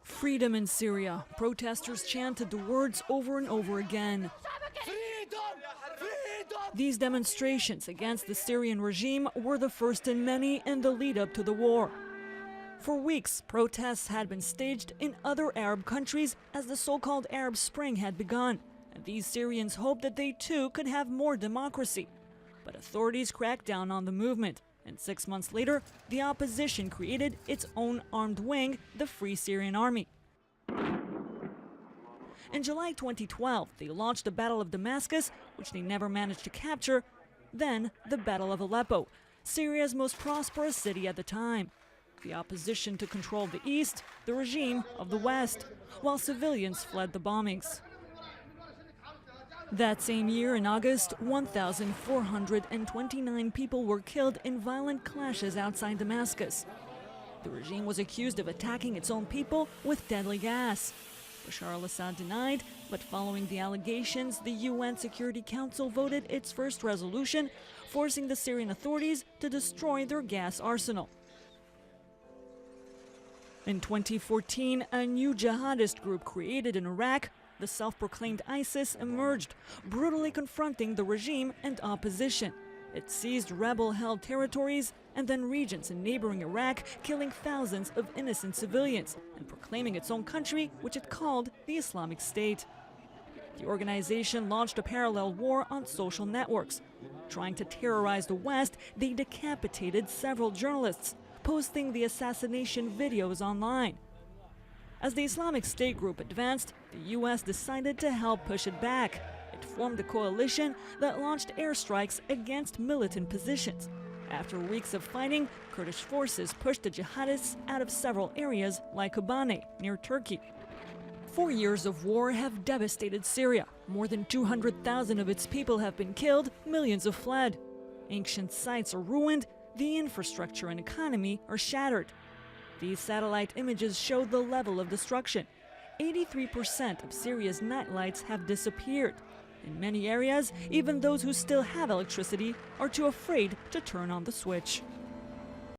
Freedom in Syria. Protesters chanted the words over and over again. These demonstrations against the Syrian regime were the first in many in the lead-up to the war. For weeks, protests had been staged in other Arab countries as the so-called Arab Spring had begun, and these Syrians hoped that they too could have more democracy. But authorities cracked down on the movement, and 6 months later, the opposition created its own armed wing, the Free Syrian Army. In July 2012, they launched the Battle of Damascus, which they never managed to capture, then the Battle of Aleppo, Syria's most prosperous city at the time. The opposition took control of the east, the regime of the west, while civilians fled the bombings. That same year, in August, 1,429 people were killed in violent clashes outside Damascus. The regime was accused of attacking its own people with deadly gas. Bashar al-Assad denied, but following the allegations, the UN Security Council voted its first resolution, forcing the Syrian authorities to destroy their gas arsenal. In 2014, a new jihadist group created in Iraq, the self-proclaimed ISIS, emerged, brutally confronting the regime and opposition. It seized rebel-held territories and then regions in neighboring Iraq, killing thousands of innocent civilians and proclaiming its own country, which it called the Islamic State. The organization launched a parallel war on social networks. Trying to terrorize the West, they decapitated several journalists, posting the assassination videos online. As the Islamic State group advanced, the U.S. decided to help push it back. It formed a coalition that launched airstrikes against militant positions. After weeks of fighting, Kurdish forces pushed the jihadists out of several areas like Kobane, near Turkey. 4 years of war have devastated Syria. More than 200,000 of its people have been killed, millions have fled. Ancient sites are ruined, the infrastructure and economy are shattered. These satellite images show the level of destruction. 83% of Syria's nightlights have disappeared. In many areas, even those who still have electricity are too afraid to turn on the switch.